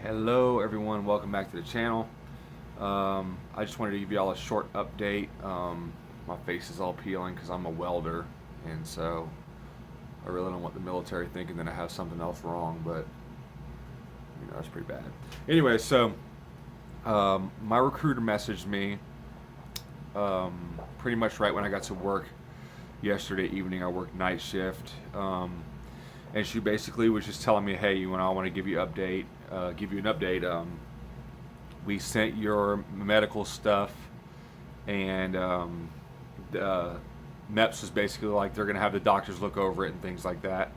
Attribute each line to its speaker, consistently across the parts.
Speaker 1: Hello everyone, welcome back to the channel. I just wanted to give you all a short update. My face is all peeling because I'm a welder, and so I really don't want the military thinking that I have something else wrong, but that's pretty bad. Anyway, so my recruiter messaged me pretty much right when I got to work yesterday evening. I worked night shift, and she basically was just telling me, hey, I want to give you an update. We sent your medical stuff, and MEPS was basically like they're gonna have the doctors look over it and things like that,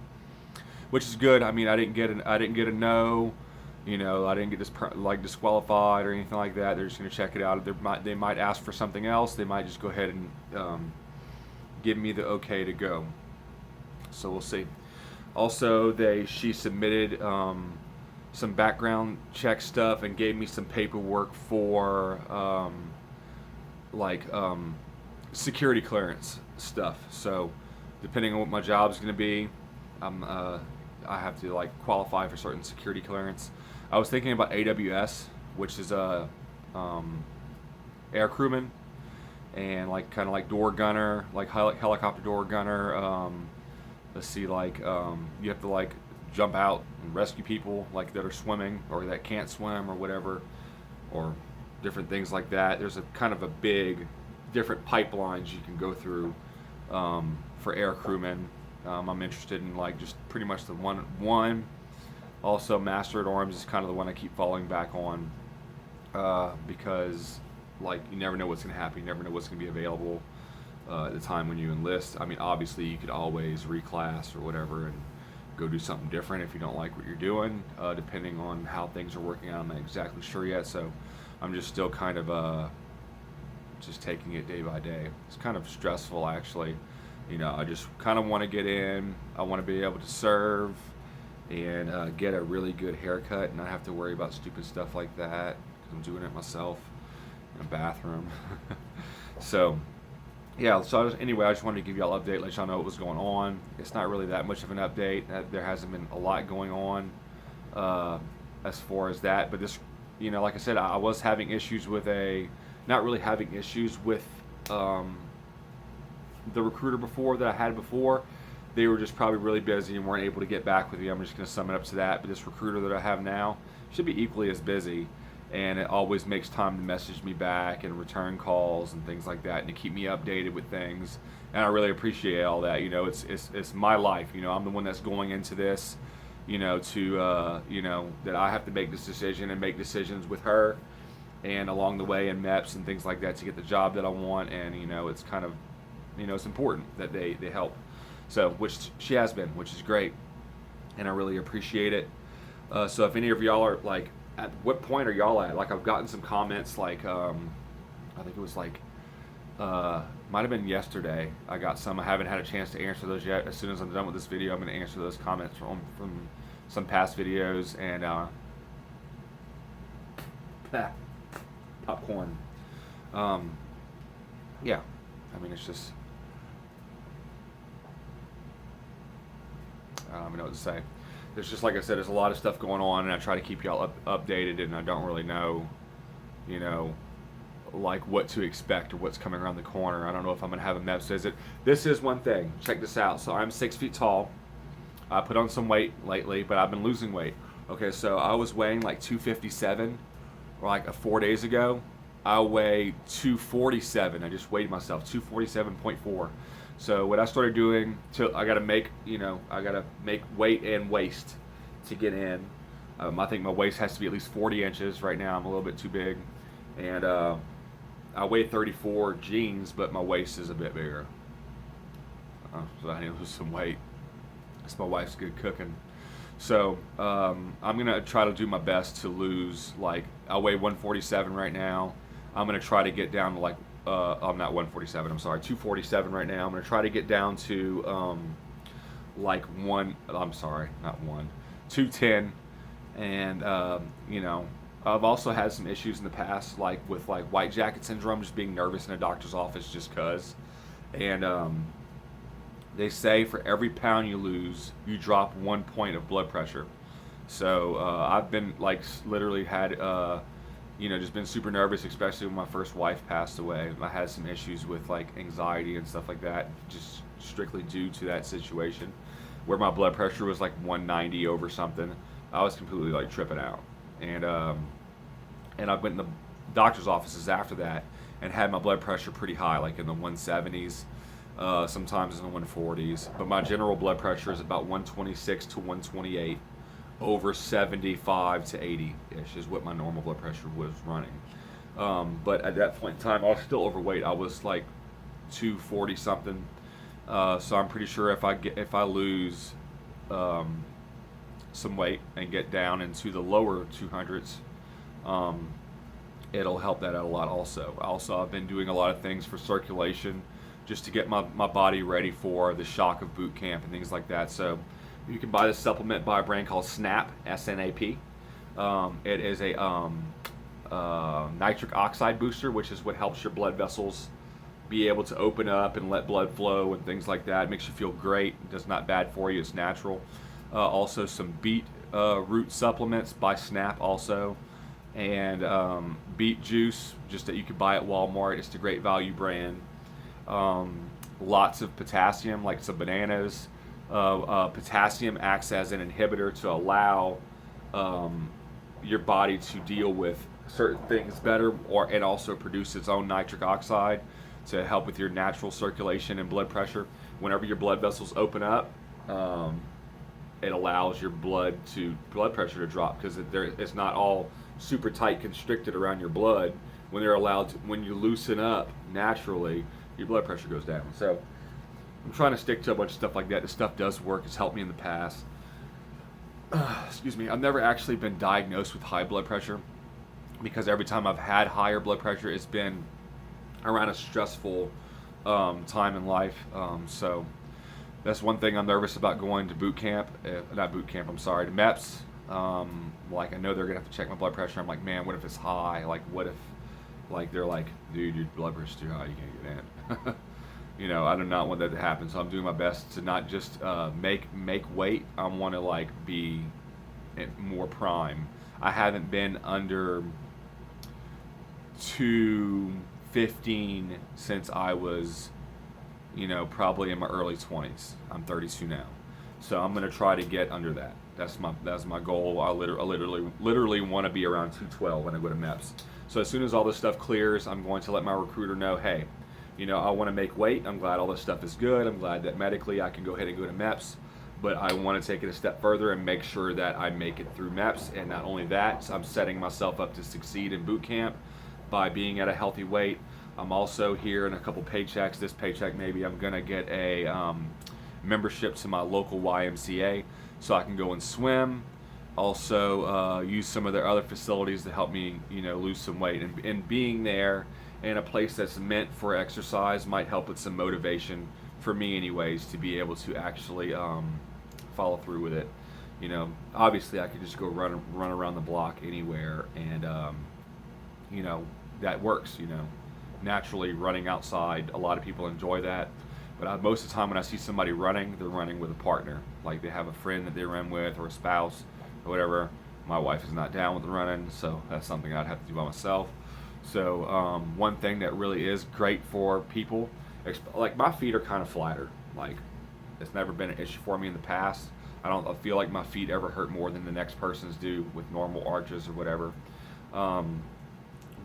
Speaker 1: which is good. I mean, I didn't get a no, I didn't get disqualified or anything like that. They're just gonna check it out. They might ask for something else. They might just go ahead and give me the okay to go. So we'll see. Also, she submitted some background check stuff and gave me some paperwork for security clearance stuff. So depending on what my job's going to be, I have to qualify for certain security clearance. I was thinking about AWS, which is a air crewman, and kind of like door gunner, like helicopter door gunner. Let's see, you have to jump out and rescue people that are swimming or that can't swim or whatever, or different things like that. There's a kind of a big different pipelines you can go through for air crewmen. I'm interested in just pretty much the one. Also, Master at Arms is kind of the one I keep falling back on because you never know what's going to happen. You never know what's going to be available at the time when you enlist. I mean, obviously you could always reclass or whatever and go do something different if you don't like what you're doing, depending on how things are working out. I'm not exactly sure yet, so I'm just still kind of just taking it day by day. It's kind of stressful, actually. I just kind of want to get in. I want to be able to serve and get a really good haircut and not have to worry about stupid stuff like that because I'm doing it myself in a bathroom. So yeah, so anyway, I just wanted to give y'all an update, let y'all know what was going on. It's not really that much of an update. There hasn't been a lot going on as far as that. But this, like I said, I was having issues with not really having issues with the recruiter that I had before. They were just probably really busy and weren't able to get back with me. I'm just going to sum it up to that. But this recruiter that I have now should be equally as busy. And it always makes time to message me back and return calls and things like that, and to keep me updated with things. And I really appreciate all that. It's my life. I'm the one that's going into this. That I have to make this decision and make decisions with her, and along the way in MEPS and things like that to get the job that I want. And it's kind of, it's important that they help. So which she has been, which is great, and I really appreciate it. So if any of y'all are at what point are y'all at? I've gotten some comments I think it was might have been yesterday. I got some. I haven't had a chance to answer those yet. As soon as I'm done with this video, I'm going to answer those comments from some past videos. And popcorn. Yeah, I mean, it's just, I don't even know what to say. There's just, like I said, there's a lot of stuff going on, and I try to keep y'all updated, and I don't really know, what to expect or what's coming around the corner. I don't know if I'm going to have a MEPS visit. This is one thing. Check this out. So I'm 6 feet tall. I put on some weight lately, but I've been losing weight. Okay, so I was weighing 257 4 days ago. I weigh 247. I just weighed myself, 247.4. So what I started doing, I got to make weight and waist to get in. I think my waist has to be at least 40 inches. Right now I'm a little bit too big. And I weigh 34 jeans, but my waist is a bit bigger. So I need to lose some weight. That's my wife's good cooking. So I'm going to try to do my best to lose, I weigh 147 right now. I'm going to try to get down to I'm not 147, I'm sorry, 247 right now. I'm going to try to get down to 210. And I've also had some issues in the past with white jacket syndrome, just being nervous in a doctor's office just cuz. And they say for every pound you lose, you drop 1 point of blood pressure. So I've been like literally had just been super nervous, especially when my first wife passed away. I had some issues with like anxiety and stuff like that, just strictly due to that situation, where my blood pressure was like 190 over something. I was completely like tripping out, and I went in the doctor's offices after that and had my blood pressure pretty high, like in the 170s, sometimes in the 140s. But my general blood pressure is about 126 to 128. Over 75 to 80-ish is what my normal blood pressure was running. But at that point in time, I was still overweight. I was like 240 something. So I'm pretty sure if I lose some weight and get down into the lower 200s, it'll help that out a lot also. I've been doing a lot of things for circulation just to get my body ready for the shock of boot camp and things like that. So you can buy this supplement by a brand called SNAP, S-N-A-P. It is a nitric oxide booster, which is what helps your blood vessels be able to open up and let blood flow and things like that. It makes you feel great. It's not bad for you. It's natural. Also some beet root supplements by SNAP also. And beet juice, just that you could buy at Walmart. It's a great value brand. Lots of potassium, like some bananas. Potassium acts as an inhibitor to allow your body to deal with certain things better, it also produces its own nitric oxide to help with your natural circulation and blood pressure. Whenever your blood vessels open up, it allows your blood pressure to drop, because it's not all super tight constricted around your blood. When you loosen up naturally, your blood pressure goes down. So I'm trying to stick to a bunch of stuff like that. This stuff does work. It's helped me in the past. Excuse me. I've never actually been diagnosed with high blood pressure, because every time I've had higher blood pressure, it's been around a stressful time in life. So that's one thing I'm nervous about going to boot camp. Not boot camp, I'm sorry, to MEPS. Like, I know they're going to have to check my blood pressure. I'm like, man, what if it's high? Like, what if, like, they're like, dude, your blood pressure's too high, you can't get in. I do not want that to happen, so I'm doing my best to not just make weight. I want to like be more prime. I haven't been under 215 since I was, probably in my early 20s. I'm 32 now, so I'm gonna try to get under that. That's my goal. I literally want to be around 212 when I go to MEPS. So as soon as all this stuff clears, I'm going to let my recruiter know, hey, I want to make weight. I'm glad all this stuff is good. I'm glad that medically I can go ahead and go to MEPS, but I want to take it a step further and make sure that I make it through MEPS. And not only that, I'm setting myself up to succeed in boot camp by being at a healthy weight. I'm also here in a couple paychecks. This paycheck, maybe I'm going to get a membership to my local YMCA so I can go and swim. Also use some of their other facilities to help me, lose some weight. And being there in a place that's meant for exercise might help with some motivation for me anyways, to be able to actually follow through with it. Obviously I could just go run around the block anywhere, and that works. Naturally running outside, a lot of people enjoy that, but most of the time when I see somebody running, they're running with a partner, like they have a friend that they run with, or a spouse or whatever. My wife is not down with running, so that's something I'd have to do by myself. So one thing that really is great for people, like my feet are kind of flatter. Like, it's never been an issue for me in the past. I feel like my feet ever hurt more than the next person's do with normal arches or whatever.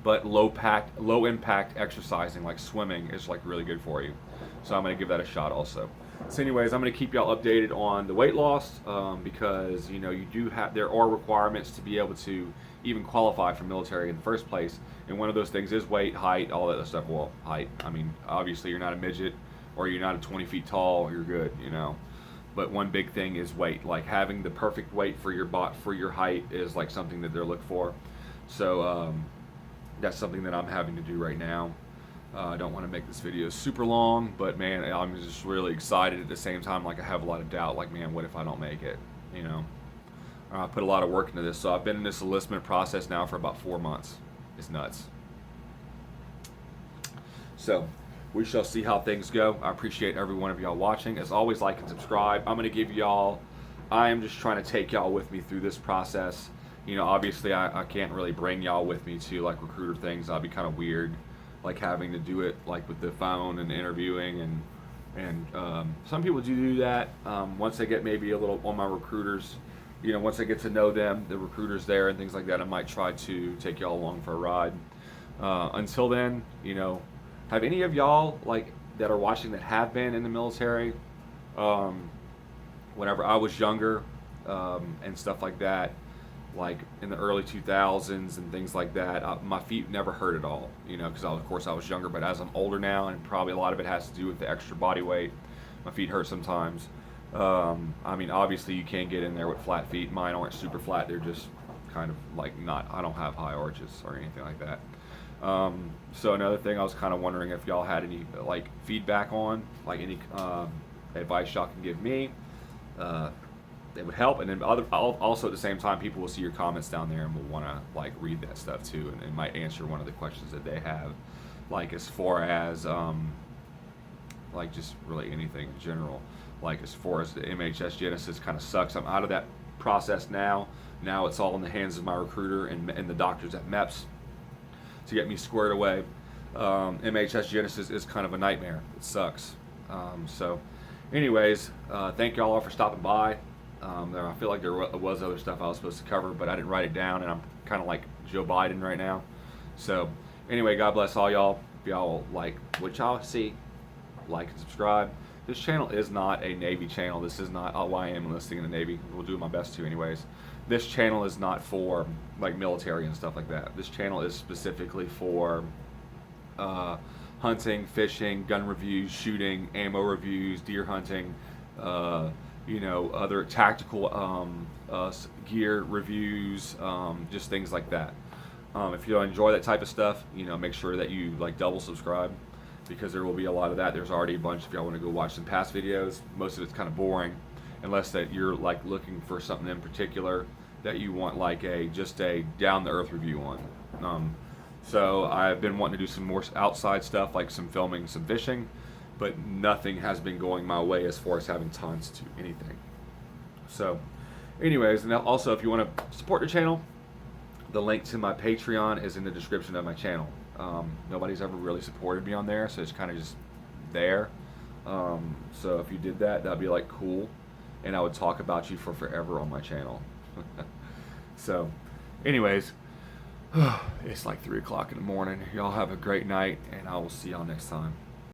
Speaker 1: But low impact exercising like swimming is like really good for you. So I'm gonna give that a shot also. So anyways, I'm going to keep y'all updated on the weight loss, because there are requirements to be able to even qualify for military in the first place, and one of those things is weight, height, all that stuff. Well, height, I mean, obviously you're not a midget or you're not 20 feet tall, you're good, but one big thing is weight. Like, having the perfect weight for your height is like something that they're looking for. So that's something that I'm having to do right now. I don't want to make this video super long, but man, I'm just really excited at the same time. Like, I have a lot of doubt, like, man, what if I don't make it? I put a lot of work into this. So I've been in this enlistment process now for about 4 months. It's nuts. So we shall see how things go. I appreciate every one of y'all watching. As always, like and subscribe. I'm going to give y'all I am just trying to take y'all with me through this process. You know, obviously I can't really bring y'all with me to like recruiter things. That'd be kind of weird, like having to do it like with the phone and interviewing, and some people do that once they get maybe a little on my recruiters. You know, once I get to know them, the recruiters there and things like that, I might try to take y'all along for a ride. Until then, you know, have any of y'all like that are watching that have been in the military? Whenever I was younger and stuff like that, like in the early 2000s and things like that, my feet never hurt at all, you know, because of course I was younger. But as I'm older now, and probably a lot of it has to do with the extra body weight, my feet hurt sometimes. I mean, obviously you can't get in there with flat feet. Mine aren't super flat; they're just kind of like not. I don't have high arches or anything like that. So another thing, I was kind of wondering if y'all had any like feedback on, like any advice y'all can give me. It would help, and then also at the same time, people will see your comments down there and will want to like read that stuff too, and it might answer one of the questions that they have, like as far as like just really anything in general. Like as far as the MHS Genesis kind of sucks. I'm out of that process now. Now it's all in the hands of my recruiter and the doctors at MEPS to get me squared away. MHS Genesis is kind of a nightmare. It sucks. So anyways, thank y'all all for stopping by. I feel like there was other stuff I was supposed to cover, but I didn't write it down, and I'm kind of like Joe Biden right now. So anyway, God bless all y'all. If y'all like what y'all see, like and subscribe. This channel is not a Navy channel. This is not why I am enlisting in the Navy. We'll do my best to anyways. This channel is not for like military and stuff like that. This channel is specifically for hunting, fishing, gun reviews, shooting, ammo reviews, deer hunting, you know, other tactical gear reviews, just things like that. If you enjoy that type of stuff, you know, make sure that you like double subscribe, because there will be a lot of that. There's already a bunch if y'all want to go watch some past videos. Most of it's kind of boring, unless that you're like looking for something in particular that you want like just a down the earth review on. So I've been wanting to do some more outside stuff, like some filming, some fishing, but nothing has been going my way as far as having time to do anything. So anyways, and also if you want to support the channel, the link to my Patreon is in the description of my channel. Nobody's ever really supported me on there, so it's kind of just there. So if you did that, that'd be like cool, and I would talk about you for forever on my channel. So anyways, it's like 3 o'clock in the morning. Y'all have a great night, and I will see y'all next time.